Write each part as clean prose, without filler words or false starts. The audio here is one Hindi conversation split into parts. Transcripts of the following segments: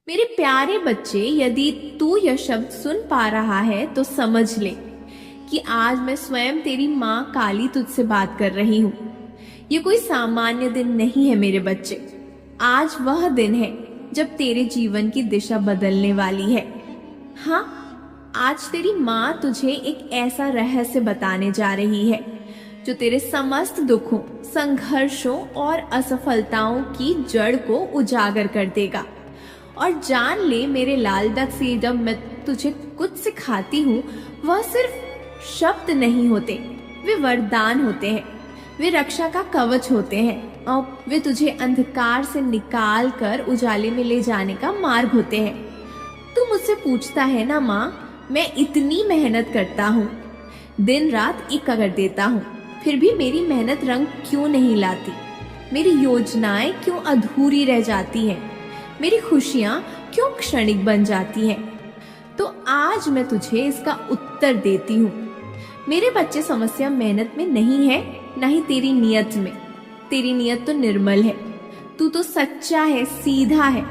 मेरे प्यारे बच्चे, यदि तू यह शब्द सुन पा रहा है तो समझ ले कि आज मैं स्वयं तेरी माँ काली तुझसे बात कर रही हूँ। ये कोई सामान्य दिन नहीं है मेरे बच्चे। आज वह दिन है जब तेरे जीवन की दिशा बदलने वाली है। हाँ, आज तेरी माँ तुझे एक ऐसा रहस्य बताने जा रही है जो तेरे समस्त दुखों, संघर्षों और असफलताओं की जड़ को उजागर कर देगा। और जान ले मेरे लाल डक से जब मैं तुझे कुछ सिखाती हूँ, वह सिर्फ शब्द नहीं होते, वे वरदान होते हैं, वे रक्षा का कवच होते हैं और वे तुझे अंधकार से निकाल कर उजाले में ले जाने का मार्ग होते हैं। तू मुझसे पूछता है ना माँ, मैं इतनी मेहनत करता हूँ, दिन रात एक कर देता हूँ, फिर भी मेरी मेहनत रंग क्यों नहीं लाती? मेरी योजनाएं क्यों अधूरी रह जाती हैं? मेरी खुशियां क्यों क्षणिक बन जाती हैं? तो आज मैं तुझे इसका उत्तर देती हूँ। मेरे बच्चे, समस्या मेहनत में नहीं है, ना ही तेरी नियत में। तेरी नियत तो निर्मल है, तू तो सच्चा है, सीधा है,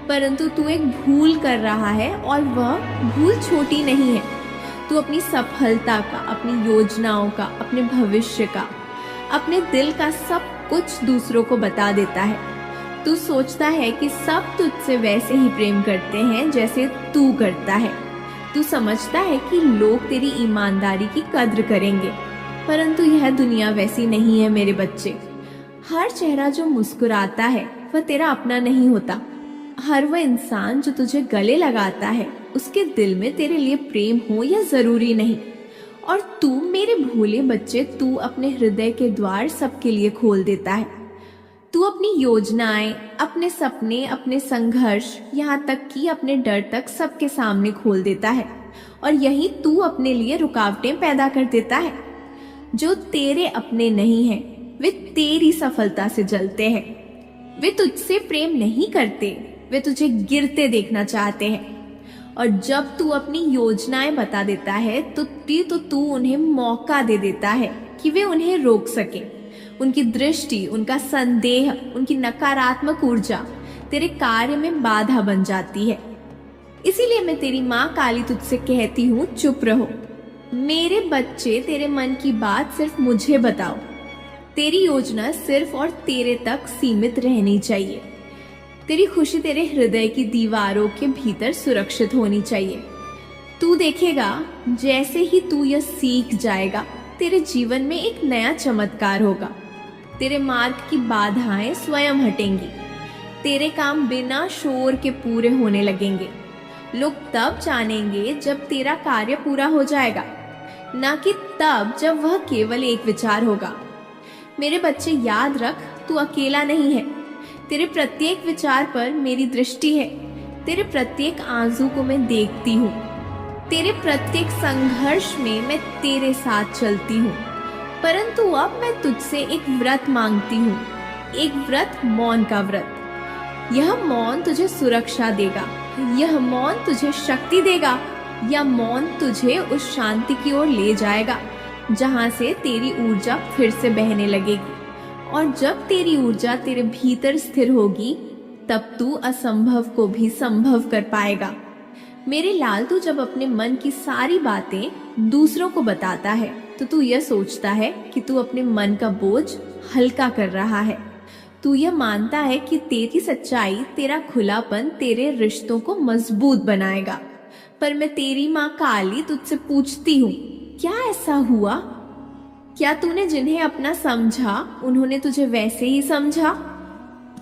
परंतु तू एक भूल कर रहा है और वह भूल छोटी नहीं है। तू अपनी सफलता का, अपनी योजनाओं का, अपने भविष्य का, अपने दिल का सब कुछ दूसरों को बता देता है। तू सोचता है कि सब तुझसे वैसे ही प्रेम करते हैं जैसे तू करता है। तू समझता है कि लोग तेरी ईमानदारी की कद्र करेंगे, परंतु यह दुनिया वैसी नहीं है मेरे बच्चे। हर चेहरा जो मुस्कुराता है वह तेरा अपना नहीं होता। हर वह इंसान जो तुझे गले लगाता है, उसके दिल में तेरे लिए प्रेम हो यह जरूरी नहीं। और तू मेरे भोले बच्चे, तू अपने हृदय के द्वार सबके लिए खोल देता है। तू अपनी योजनाएं, अपने सपने, अपने संघर्ष, यहाँ तक कि अपने डर तक सबके सामने खोल देता है। और यही तू अपने लिए रुकावटें पैदा कर देता है। जो तेरे अपने नहीं हैं, वे तेरी सफलता से जलते हैं। वे तुझसे प्रेम नहीं करते, वे तुझे गिरते देखना चाहते हैं। और जब तू अपनी योजनाएं बता देता है तो तू उन्हें मौका दे देता है कि वे उन्हें रोक सके। उनकी दृष्टि, उनका संदेह, उनकी नकारात्मक ऊर्जा तेरे कार्य में बाधा बन जाती है। इसीलिए मैं तेरी माँ काली तुझसे कहती हूँ, चुप रहो। मेरे बच्चे, तेरे मन की बात सिर्फ मुझे बताओ। तेरी योजना सिर्फ और तेरे तक सीमित रहनी चाहिए। तेरी खुशी तेरे हृदय की दीवारों के भीतर सुरक्षित होनी चाहिए। तू देखेगा, जैसे ही तू यह सीख जाएगा, तेरे जीवन में एक नया चमत्कार होगा। तेरे मार्ग की बाधाएं स्वयं हटेंगी। तेरे काम बिना शोर के पूरे होने लगेंगे। लोग तब जानेंगे जब तेरा कार्य पूरा हो जाएगा, ना कि तब जब वह केवल एक विचार होगा। मेरे बच्चे, याद रख, तू अकेला नहीं है। तेरे प्रत्येक विचार पर मेरी दृष्टि है। तेरे प्रत्येक आंसू को मैं देखती हूँ। तेरे प्रत्येक संघर्ष में मैं तेरे साथ चलती हूँ। परंतु अब मैं तुझसे एक व्रत मांगती हूँ, एक व्रत, मौन का व्रत। यह मौन तुझे सुरक्षा देगा, यह मौन तुझे शक्ति देगा, यह मौन तुझे उस शांति की ओर ले जाएगा जहाँ से तेरी ऊर्जा फिर से बहने लगेगी। और जब तेरी ऊर्जा तेरे भीतर स्थिर होगी, तब तू असंभव को भी संभव कर पाएगा। मेरे लाल, तू जब अपने मन की सारी बातें दूसरों को बताता है तो तू यह सोचता है कि तू अपने मन का बोझ हल्का कर रहा है। तू यह मानता है कि तेरी सच्चाई, तेरा खुलापन तेरे रिश्तों को मजबूत बनाएगा। पर मैं तेरी माँ काली तुझसे पूछती हूँ, क्या ऐसा हुआ? क्या तूने जिन्हें अपना समझा, उन्होंने तुझे वैसे ही समझा?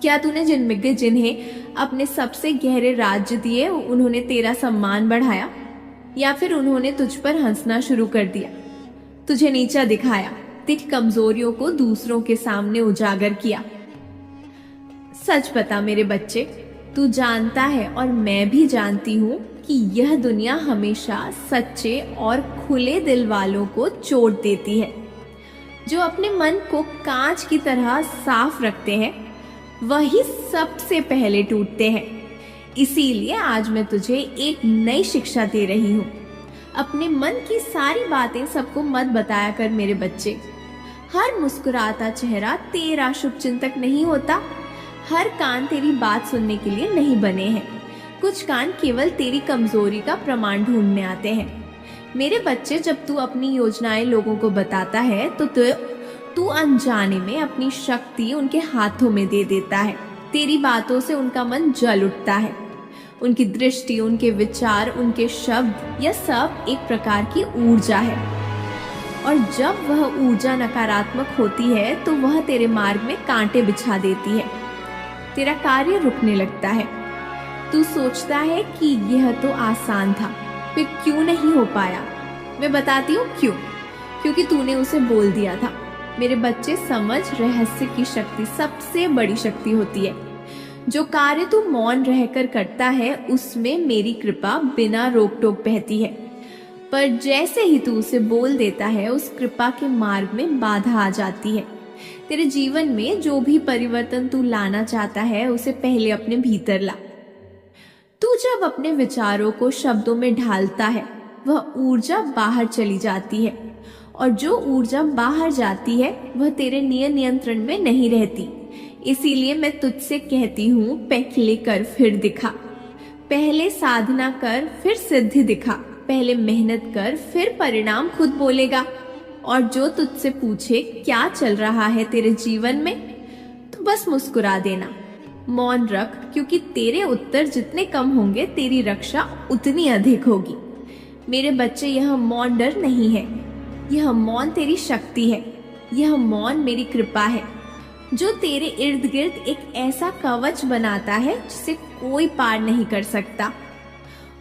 क्या तूने जिन्हें अपने सबसे गहरे राज्य दिए, उन्होंने तेरा सम्मान बढ़ाया? या फिर उन्होंने तुझ पर हंसना शुरू कर दिया, तुझे नीचा दिखाया, तेरी कमजोरियों को दूसरों के सामने उजागर किया? सच बता मेरे बच्चे, तू जानता है और मैं भी जानती हूँ कि यह दुनिया हमेशा सच्चे और खुले दिल वालों को चोट देती है। जो अपने मन को कांच की तरह साफ रखते हैं, वही सबसे पहले टूटते हैं। इसीलिए आज मैं तुझे एक नई शिक्षा दे रही हूँ। अपने मन की सारी बातें सबको मत बताया कर मेरे बच्चे। हर मुस्कुराता चेहरा तेरा शुभचिंतक नहीं होता। हर कान तेरी बात सुनने के लिए नहीं बने हैं। कुछ कान केवल तेरी कमजोरी का प्रमाण ढूंढने आते हैं। मेरे बच्चे, जब तू अपनी योजनाएं लोगों को बताता है तो तू अनजाने में अपनी शक्ति उनके हाथों में दे देता है। तेरी बातों से उनका मन जल उठता है। उनकी दृष्टि, उनके विचार, उनके शब्द, यह सब एक प्रकार की ऊर्जा है। और जब वह ऊर्जा नकारात्मक होती है तो वह तेरे मार्ग में कांटे बिछा देती है। तेरा कार्य रुकने लगता है। तू सोचता है कि यह तो आसान था, फिर क्यों नहीं हो पाया? मैं बताती हूँ क्यों। क्योंकि तूने उसे बोल दिया था। मेरे बच्चे, समझ, रहस्य की शक्ति सबसे बड़ी शक्ति होती है। जो कार्य तू मौन रहकर करता है उसमें मेरी कृपा बिना रोक टोक बहती है। पर जैसे ही तू उसे बोल देता है, उस कृपा के मार्ग में बाधा आ जाती है। तेरे जीवन में जो भी परिवर्तन तू लाना चाहता है उसे पहले अपने भीतर ला। तू जब अपने विचारों को शब्दों में ढालता है, वह ऊर्जा बाहर चली जाती है, और जो ऊर्जा बाहर जाती है वह तेरे नियंत्रण में नहीं रहती। इसीलिए मैं तुझसे कहती हूँ, पहले कर फिर दिखा। पहले साधना कर फिर सिद्धि दिखा। पहले मेहनत कर फिर परिणाम खुद बोलेगा। और जो तुझसे पूछे क्या चल रहा है तेरे जीवन में, तो बस मुस्कुरा देना, मौन रख, क्योंकि तेरे उत्तर जितने कम होंगे तेरी रक्षा उतनी अधिक होगी। मेरे बच्चे, यह मौन डर नहीं है, यह मौन तेरी शक्ति है। यह मौन मेरी कृपा है, जो तेरे इर्द गिर्द एक ऐसा कवच बनाता है जिसे कोई पार नहीं कर सकता।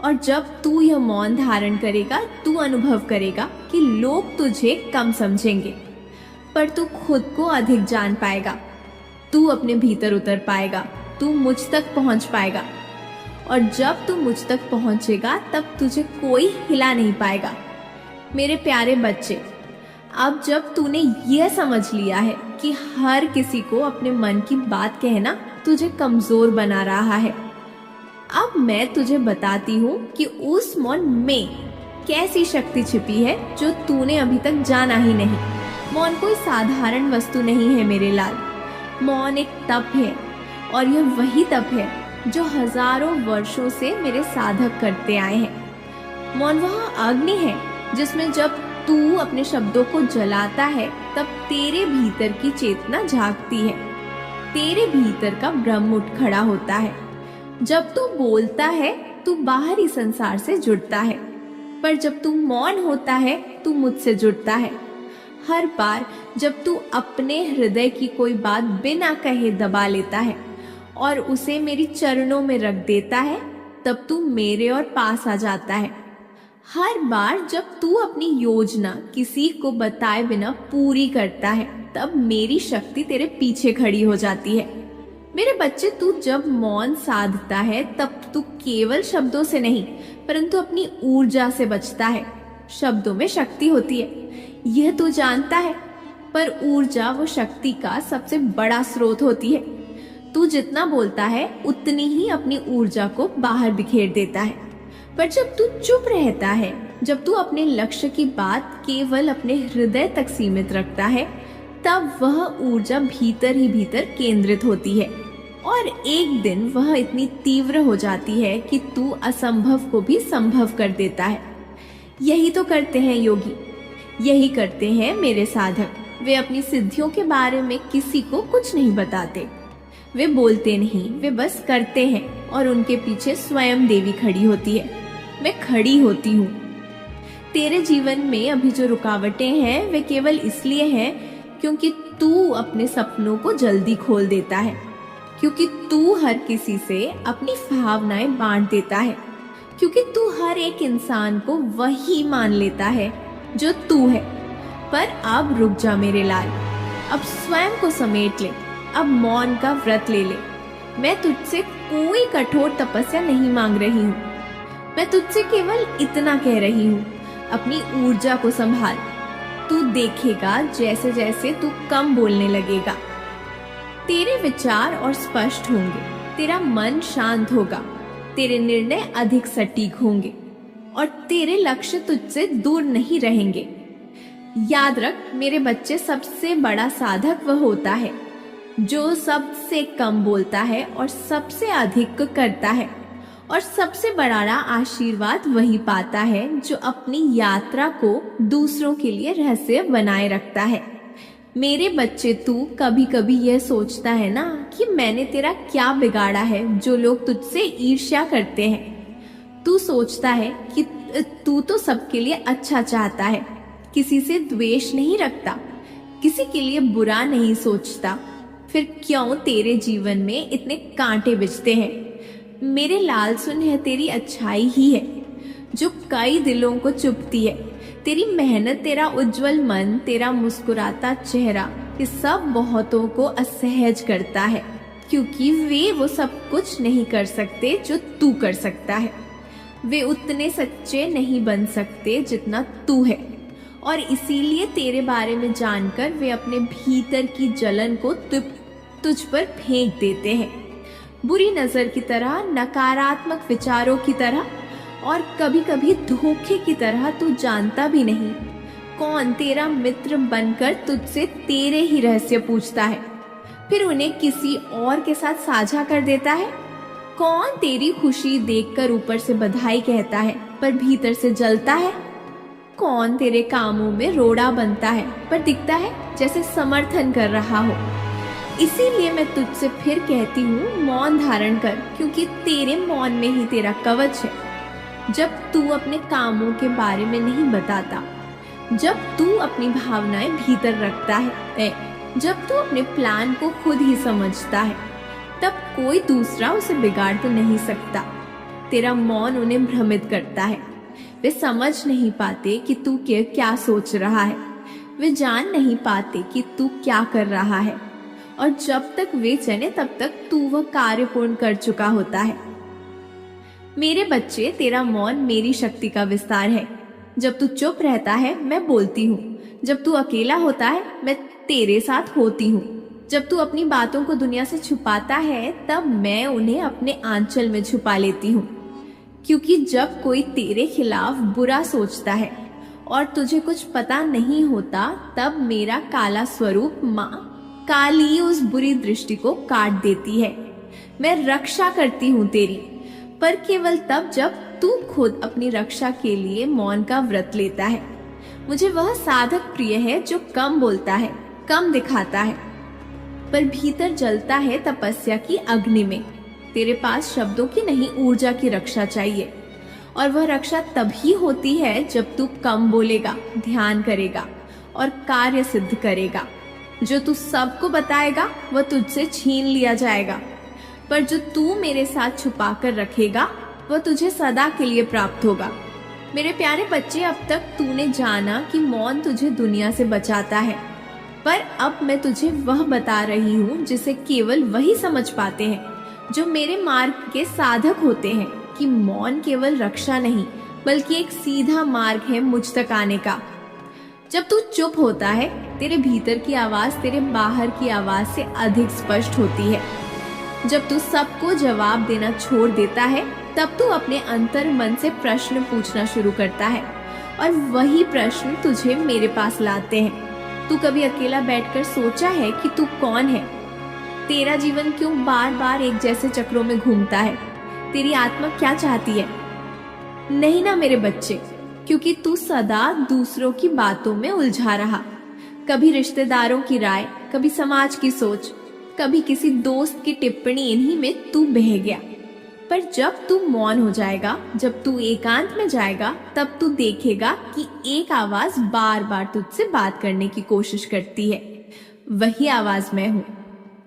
और जब तू यह मौन धारण करेगा, तू अनुभव करेगा कि लोग तुझे कम समझेंगे, पर तू खुद को अधिक जान पाएगा। तू अपने भीतर उतर पाएगा, तू मुझ तक पहुंच पाएगा। और जब तू मुझ तक पहुंचेगा तब तुझे कोई हिला नहीं पाएगा। मेरे प्यारे बच्चे, अब जब तूने यह समझ लिया है कि हर किसी को अपने मन की बात कहना तुझे कमजोर बना रहा है, अब मैं तुझे बताती हूँ कि उस मौन में कैसी शक्ति छिपी है जो तूने अभी तक जाना ही नहीं। मौन कोई साधारण वस्तु नहीं है मेरे लाल। मौन एक तप है, और यह वही तप है जो हजारों वर्षों से मेरे साधक करते आए हैं। मौन वह अग्नि है जिसमें जब तू अपने शब्दों को जलाता है तब तेरे भीतर की चेतना जागती है, तेरे भीतर का ब्रह्म उठ खड़ा होता है। जब तू बोलता है तू बाहरी संसार से जुड़ता है, पर जब तू मौन होता है तू मुझसे जुड़ता है। हर बार जब तू अपने हृदय की कोई बात बिना कहे दबा लेता है और उसे मेरी चरणों में रख देता है, तब तू मेरे और पास आ जाता है। हर बार जब तू अपनी योजना किसी को बताए बिना पूरी करता है, तब मेरी शक्ति तेरे पीछे खड़ी हो जाती है। मेरे बच्चे, तू जब मौन साधता है तब तू केवल शब्दों से नहीं परंतु अपनी ऊर्जा से बचता है। शब्दों में शक्ति होती है, यह तू जानता है, पर ऊर्जा वो शक्ति का सबसे बड़ा स्रोत होती है। तू जितना बोलता है उतनी ही अपनी ऊर्जा को बाहर बिखेर देता है। पर जब तू चुप रहता है, जब तू अपने लक्ष्य की बात केवल अपने हृदय तक सीमित रखता है, तब वह ऊर्जा भीतर ही भीतर केंद्रित होती है, और एक दिन वह इतनी तीव्र हो जाती है कि तू असंभव को भी संभव कर देता है। यही तो करते हैं योगी, यही करते हैं मेरे साधक। वे अपनी सिद्धियों के बारे में किसी को कुछ नहीं बताते, वे बोलते नहीं, वे बस करते हैं, और उनके पीछे स्वयं देवी खड़ी होती है। मैं खड़ी होती हूँ। तेरे जीवन में अभी जो रुकावटें हैं वे केवल इसलिए हैं क्योंकि तू अपने सपनों को जल्दी खोल देता है, क्योंकि तू हर किसी से अपनी भावनाएं बांट देता है, क्योंकि तू हर एक इंसान को वही मान लेता है जो तू है। पर अब रुक जा मेरे लाल, अब स्वयं को समेट ले, अब मौन का व्रत ले ले। मैं तुझसे कोई कठोर तपस्या नहीं मांग रही हूँ, मैं तुझसे केवल इतना कह रही हूँ, अपनी ऊर्जा को संभाल। तू देखेगा जैसे जैसे तू कम बोलने लगेगा, तेरे विचार और स्पष्ट होंगे, तेरा मन शांत होगा, तेरे निर्णय अधिक सटीक होंगे, और तेरे लक्ष्य तुझसे दूर नहीं रहेंगे। याद रख मेरे बच्चे, सबसे बड़ा साधक वह होता है जो सबसे कम बोलता है और सबसे अधिक करता है, और सबसे बड़ा आशीर्वाद वही पाता है जो अपनी यात्रा को दूसरों के लिए रहस्य बनाए रखता है। मेरे बच्चे, तू कभी कभी यह सोचता है ना कि मैंने तेरा क्या बिगाड़ा है जो लोग तुझसे ईर्ष्या करते हैं। तू सोचता है कि तू तो सबके लिए अच्छा चाहता है, किसी से द्वेष नहीं रखता, किसी के लिए बुरा नहीं सोचता। फिर क्यों तेरे जीवन में इतने कांटे बिछते हैं? मेरे लाल, सुन, है तेरी अच्छाई ही है जो कई दिलों को चुभती है। तेरी मेहनत, तेरा उज्जवल मन, तेरा मुस्कुराता चेहरा, ये सब बहुतों को असहज करता है, क्योंकि वे वो सब कुछ नहीं कर सकते जो तू कर सकता है। वे उतने सच्चे नहीं बन सकते जितना तू है, और इसीलिए तेरे बारे में जानकर वे अपने भीतर की जलन को तुझ पर फेंक देते हैं, बुरी नजर की तरह, नकारात्मक विचारों की तरह, और कभी कभी धोखे की तरह। तू जानता भी नहीं कौन तेरा मित्र बनकर तुझसे तेरे ही रहस्य पूछता है, फिर उन्हें किसी और के साथ साझा कर देता है। कौन तेरी खुशी देखकर ऊपर से बधाई कहता है पर भीतर से जलता है। कौन तेरे कामों में रोड़ा बनता है पर दिखता है जैसे समर्थन कर रहा हो। इसीलिए मैं तुझसे फिर कहती हूँ, मौन धारण कर, क्योंकि तेरे मौन में ही तेरा कवच है। जब तू अपने कामों के बारे में नहीं बताता, जब तू अपनी भावनाएं भीतर रखता है, जब तू अपने प्लान को खुद ही समझता है, तब कोई दूसरा उसे बिगाड़ तो नहीं सकता। तेरा मौन उन्हें भ्रमित करता है। वे समझ नहीं पाते कि तू क्या सोच रहा है, वे जान नहीं पाते कि तू क्या कर रहा है, और जब तक वे चले तब तक तू वह कार्य पूर्ण कर चुका होता है। मेरे बच्चे, तेरा मौन मेरी शक्ति का विस्तार है। जब तू चुप रहता है, मैं बोलती हूँ। जब तू अकेला होता है, मैं तेरे साथ होती हूँ। जब तू अपनी बातों को दुनिया से छुपाता है, तब मैं उन्हें अपने आंचल में छुपा लेती हूँ। क्योंकि जब कोई तेरे खिलाफ बुरा सोचता है और तुझे कुछ पता नहीं होता, तब मेरा काला स्वरूप माँ काली उस बुरी दृष्टि को काट देती है। मैं रक्षा करती हूँ तेरी, पर केवल तब जब तू खुद अपनी रक्षा के लिए मौन का व्रत लेता है। मुझे वह साधक प्रिय है जो कम बोलता है, कम दिखाता है, पर भीतर जलता है तपस्या की अग्नि में। तेरे पास शब्दों की नहीं, ऊर्जा की रक्षा चाहिए, और वह रक्षा तभी होती है जब तू कम बोलेगा, ध्यान करेगा और कार्य सिद्ध करेगा। जो तू सबको बताएगा वह तुझसे छीन लिया जाएगा, पर जो तू मेरे साथ छुपा कर रखेगा वह तुझे सदा के लिए प्राप्त होगा। मेरे प्यारे बच्चे, अब तक तूने जाना कि मौन तुझे दुनिया से बचाता है, पर अब मैं तुझे वह बता रही हूँ जिसे केवल वही समझ पाते हैं जो मेरे मार्ग के साधक होते हैं, कि मौन केवल रक्षा नहीं बल्कि एक सीधा मार्ग है मुझ तक आने का। जब तू चुप होता है, तेरे भीतर की आवाज तेरे बाहर की आवाज से अधिक स्पष्ट होती है। जब तू सबको जवाब देना छोड़ देता है, तब तू अपने अंतर मन से प्रश्न पूछना शुरू करता है, और वही प्रश्न तुझे मेरे पास लाते हैं। तू कभी अकेला बैठकर सोचा है कि तू कौन है? तेरा जीवन क्यों बार बार एक जैसे चक्रों में घूमता है? तेरी आत्मा क्या चाहती है? नहीं ना मेरे बच्चे, क्योंकि तू सदा दूसरों की बातों में उलझा रहा। कभी रिश्तेदारों की राय, कभी समाज की सोच, कभी किसी दोस्त की टिप्पणी, इन्हीं में तू बह गया। पर जब तू मौन हो जाएगा, जब तू एकांत में जाएगा, तब तू देखेगा कि एक आवाज बार बार तुझसे बात करने की कोशिश करती है। वही आवाज मैं हूँ,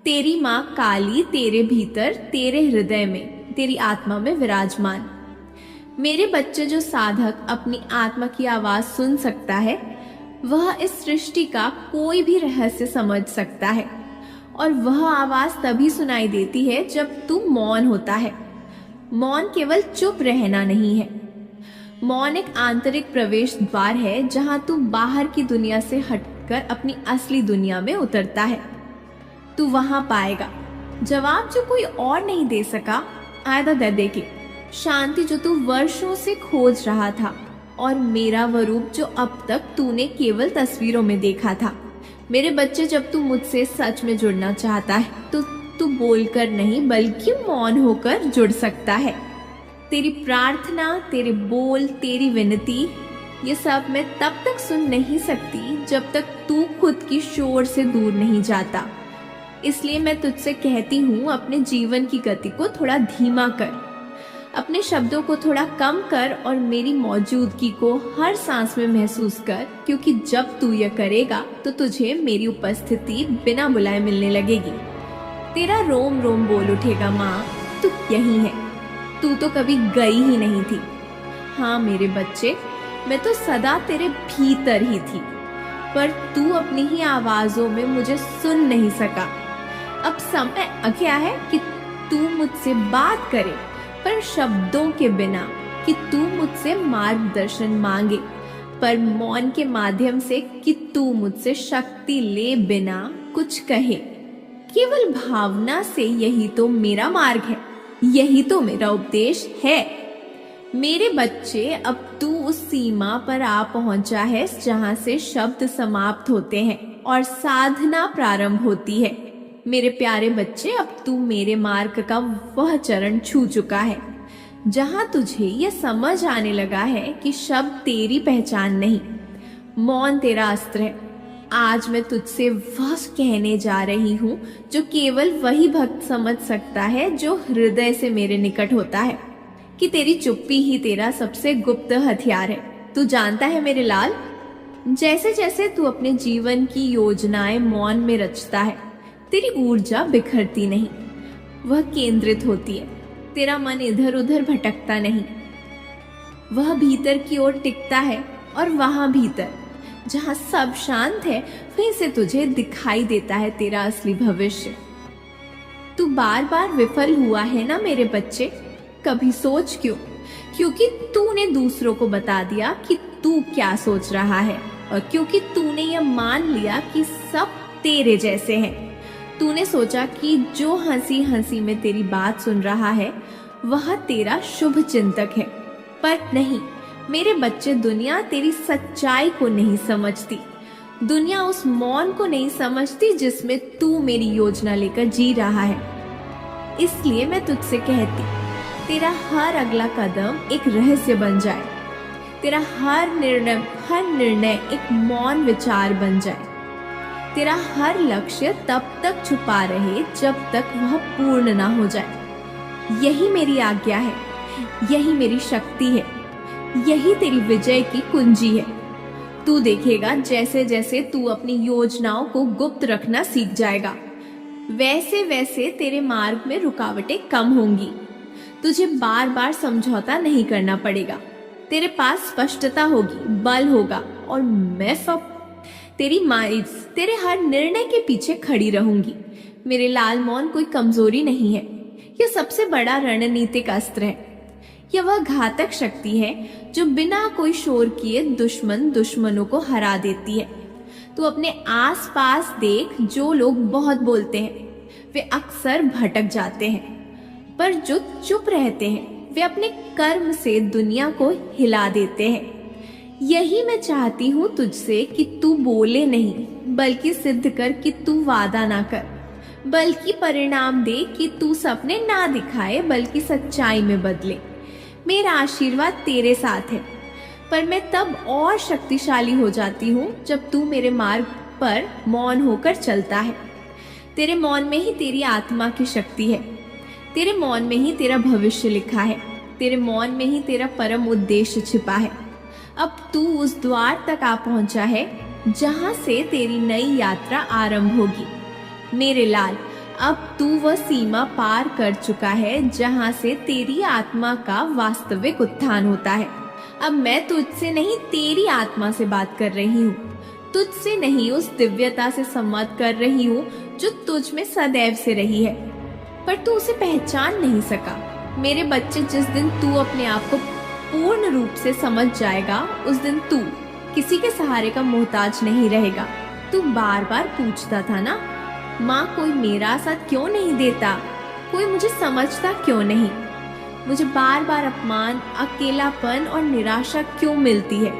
तेरी माँ काली, तेरे भीतर, तेरे हृदय में, तेरी आत्मा में विराजमान। मेरे बच्चे, जो साधक अपनी आत्मा की आवाज सुन सकता है, वह इस सृष्टि का कोई भी रहस्य समझ सकता है, और वह आवाज तभी सुनाई देती है जब तू मौन होता है। मौन केवल चुप रहना नहीं है, मौन एक आंतरिक प्रवेश द्वार है जहां तू बाहर की दुनिया से हटकर अपनी असली दुनिया में उतरता है। तू वहां पाएगा जवाब जो कोई और नहीं दे सका, आयदा दे के शांति जो तू वर्षों से खोज रहा था, और मेरा वह रूप जो अब तक तूने केवल तस्वीरों में देखा था। मेरे बच्चे, जब तू मुझसे सच में जुड़ना चाहता है तो तू बोलकर नहीं बल्कि मौन होकर जुड़ सकता है। तेरी प्रार्थना, तेरे बोल, तेरी विनती, ये सब मैं तब तक सुन नहीं सकती जब तक तू खुद की शोर से दूर नहीं जाता। इसलिए मैं तुझसे कहती हूँ, अपने जीवन की गति को थोड़ा धीमा कर, अपने शब्दों को थोड़ा कम कर और मेरी मौजूदगी को हर सांस में महसूस कर, क्योंकि जब तू यह करेगा तो तुझे मेरी उपस्थिति बिना बुलाए मिलने लगेगी। तेरा रोम रोम बोल उठेगा, माँ तू यही है, तू तो कभी गई ही नहीं थी। हाँ मेरे बच्चे, मैं तो सदा तेरे भीतर ही थी, पर तू अपनी ही आवाजों में मुझे सुन नहीं सका। अब समय आ गया है कि तू मुझसे बात करे, पर शब्दों के बिना, कि तू मुझसे मार्गदर्शन मांगे, पर मौन के माध्यम से, कि तू मुझसे शक्ति ले बिना कुछ कहे। केवल भावना से, यही तो मेरा मार्ग है, यही तो मेरा उपदेश है। मेरे बच्चे, अब तू उस सीमा पर आ पहुंचा है जहां से शब्द समाप्त होते हैं और साधना प्रारंभ होती है। मेरे प्यारे बच्चे, अब तू मेरे मार्ग का वह चरण छू चुका है जहां तुझे यह समझ आने लगा है कि शब्द तेरी पहचान नहीं, मौन तेरा अस्त्र है। आज मैं तुझसे वह कहने जा रही हूँ जो केवल वही भक्त समझ सकता है जो हृदय से मेरे निकट होता है, कि तेरी चुप्पी ही तेरा सबसे गुप्त हथियार है। तू जानता है मेरे लाल, जैसे जैसे तू अपने जीवन की योजनाएं मौन में रचता है, तेरी ऊर्जा बिखरती नहीं, वह केंद्रित होती है। तेरा मन इधर उधर भटकता नहीं, वह भीतर की ओर टिकता है, और वहां भीतर जहां सब शांत है, वहीं से तुझे दिखाई देता है तेरा असली भविष्य। तू बार बार विफल हुआ है ना मेरे बच्चे, कभी सोच क्यों? क्योंकि तूने दूसरों को बता दिया कि तू क्या सोच रहा है, और क्योंकि तूने यह मान लिया कि सब तेरे जैसे हैं। तूने सोचा कि जो हंसी हंसी में तेरी बात सुन रहा है वह तेरा शुभ चिंतक है, पर नहीं मेरे बच्चे, दुनिया तेरी सच्चाई को नहीं समझती। दुनिया उस मौन को नहीं समझती जिसमें तू मेरी योजना लेकर जी रहा है। इसलिए मैं तुझसे कहती, तेरा हर अगला कदम एक रहस्य बन जाए, तेरा हर निर्णय एक मौन विचार बन जाए, तेरा हर लक्ष्य तब तक छुपा रहे जब तक वह पूर्ण ना हो जाए। यही मेरी आज्ञा है, यही मेरी शक्ति है, यही तेरी विजय की कुंजी है। तू देखेगा, जैसे जैसे तू अपनी योजनाओं को गुप्त रखना सीख जाएगा, वैसे वैसे तेरे मार्ग में रुकावटें कम होंगी। तुझे बार बार समझौता नहीं करना पड़ेगा, तेरे पास स्पष्टता होगी, बल होगा, और मैं सब तेरी माइज, तेरे हर निर्णय के पीछे खड़ी रहूंगी। मेरे लाल, मौन कोई कमजोरी नहीं है, यह सबसे बड़ा रणनीतिक अस्त्र है। यह वह घातक शक्ति है जो बिना कोई शोर किए दुश्मनों को हरा देती है। तू अपने आस पास देख, जो लोग बहुत बोलते हैं वे अक्सर भटक जाते हैं, पर जो चुप रहते हैं वे अपने कर्म से दुनिया को हिला देते हैं। यही मैं चाहती हूँ तुझसे, कि तू बोले नहीं, बल्कि सिद्ध कर, कि तू वादा ना कर, बल्कि परिणाम दे, कि तू सपने ना दिखाए बल्कि सच्चाई में बदले। मेरा आशीर्वाद तेरे साथ है, पर मैं तब और शक्तिशाली हो जाती हूँ जब तू मेरे मार्ग पर मौन होकर चलता है। तेरे मौन में ही तेरी आत्मा की शक्ति है, तेरे मौन में ही तेरा भविष्य लिखा है, तेरे मौन में ही तेरा परम उद्देश्य छिपा है। अब तू उस द्वार तक आ पहुंचा है जहां से तेरी नई यात्रा आरंभ होगी। मेरे लाल, अब तू वह सीमा पार कर चुका है जहां से तेरी आत्मा का वास्तविक उत्थान होता है। अब मैं तुझसे नहीं, तेरी आत्मा से बात कर रही हूँ, तुझसे नहीं, उस दिव्यता से संवाद कर रही हूँ जो तुझ में सदैव से रही है, पर तू उसे पहचान नहीं सका। मेरे बच्चे, जिस दिन तू अपने आप को पूर्ण रूप से समझ जाएगा, उस दिन तू किसी के सहारे का मोहताज नहीं रहेगा। तू बार बार पूछता था ना, माँ कोई मेरा साथ क्यों नहीं देता, कोई मुझे समझता क्यों नहीं, मुझे बार बार अपमान, अकेलापन और निराशा क्यों मिलती है?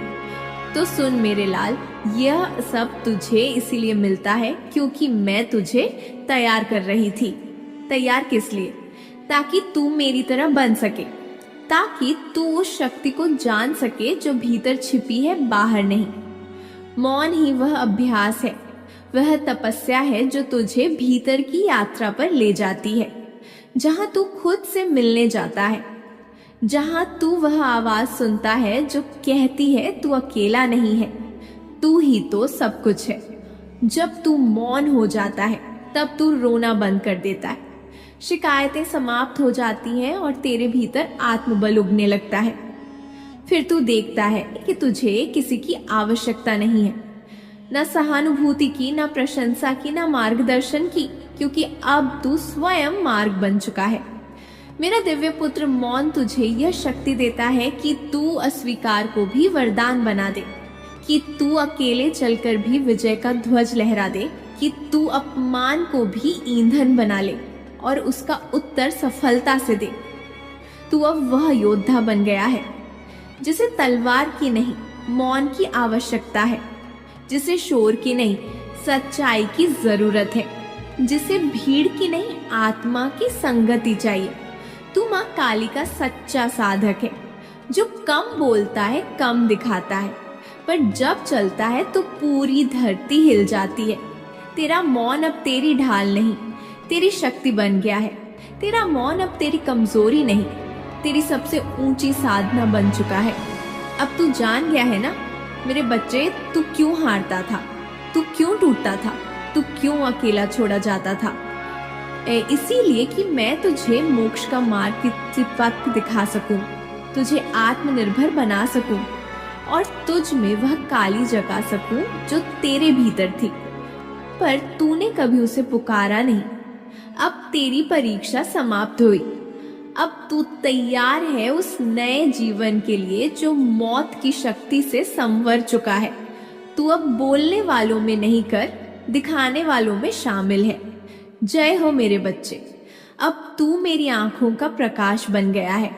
तो सुन मेरे लाल, यह सब तुझे इसीलिए मिलता है क्योंकि मैं तुझे तैयार कर रही थी। तैयार किस लिए? ताकि तू मेरी तरह बन सके, ताकि तू उस शक्ति को जान सके जो भीतर छिपी है, बाहर नहीं। मौन ही वह अभ्यास है, वह तपस्या है जो तुझे भीतर की यात्रा पर ले जाती है, जहां तू खुद से मिलने जाता है, जहां तू वह आवाज सुनता है जो कहती है तू अकेला नहीं है, तू ही तो सब कुछ है। जब तू मौन हो जाता है तब तू रोना बंद कर देता है, शिकायतें समाप्त हो जाती हैं और तेरे भीतर आत्मबल उगने लगता है। फिर तू देखता है कि तुझे किसी की आवश्यकता नहीं है, न सहानुभूति की, न प्रशंसा की, न मार्गदर्शन की, क्योंकि अब तू स्वयं मार्ग बन चुका है। मेरा दिव्य पुत्र, मौन तुझे यह शक्ति देता है कि तू अस्वीकार को भी वरदान बना दे, कि तू अकेले चलकर भी विजय का ध्वज लहरा दे, कि तू अपमान को भी ईंधन बना ले और उसका उत्तर सफलता से दे। तू अब वह योद्धा बन गया है जिसे तलवार की नहीं, मौन की आवश्यकता है, जिसे शोर की नहीं, सच्चाई की जरूरत है, जिसे भीड़ की नहीं, आत्मा की संगति चाहिए। तू माँ काली का सच्चा साधक है, जो कम बोलता है, कम दिखाता है, पर जब चलता है तो पूरी धरती हिल जाती है। तेरा मौन अब तेरी ढाल नहीं, तेरी शक्ति बन गया है। तेरा मौन अब तेरी कमजोरी नहीं, तेरी सबसे ऊंची साधना बन चुका है। अब तू जान गया है ना मेरे बच्चे, तू क्यों हारता था, तू क्यों टूटता था, तू क्यों अकेला छोड़ा जाता था। इसीलिए कि मैं तुझे मोक्ष का मार्ग की पथ दिखा सकूं, तुझे आत्मनिर्भर बना सकूं और तुझ में वह काली जगा सकूं जो तेरे भीतर थी, पर तूने कभी उसे पुकारा नहीं। अब तेरी परीक्षा समाप्त हुई। अब तू तैयार है उस नए जीवन के लिए जो मौत की शक्ति से संवर चुका है। तू अब बोलने वालों में नहीं कर, दिखाने वालों में शामिल है। जय हो मेरे बच्चे, अब तू मेरी आंखों का प्रकाश बन गया है।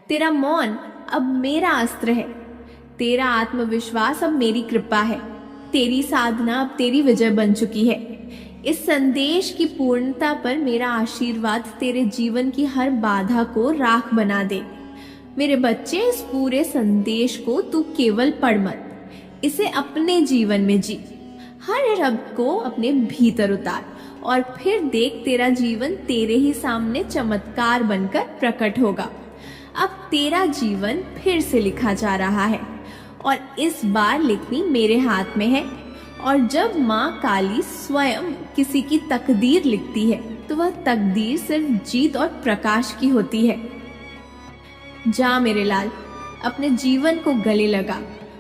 तेरा मौन अब मेरा अस्त्र है, तेरा आत्मविश्वास अब मेरी कृपा है, तेरी साधना अब तेरी विजय बन चुकी है। इस संदेश की पूर्णता पर मेरा आशीर्वाद तेरे जीवन की हर बाधा को राख बना दे। मेरे बच्चे, इस पूरे संदेश को तू केवल पढ़ मत, इसे अपने जीवन में जी। हर रब को अपने भीतर उतार और फिर देख तेरा जीवन तेरे ही सामने चमत्कार बनकर प्रकट होगा। अब तेरा जीवन फिर से लिखा जा रहा है और इस बार लिखनी मेरे हाथ में है। और जब माँ काली स्वयं किसी की तकदीर लिखती है तो वह तकदीर सिर्फ जीत और प्रकाश की होती है। जा मेरे लाल, अपने जीवन को गले लगा,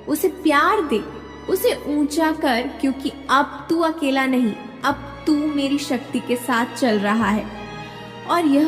उसे प्यार दे, उसे ऊंचा कर, क्योंकि अब तू अकेला नहीं, अब तू मेरी शक्ति के साथ चल रहा है। और यह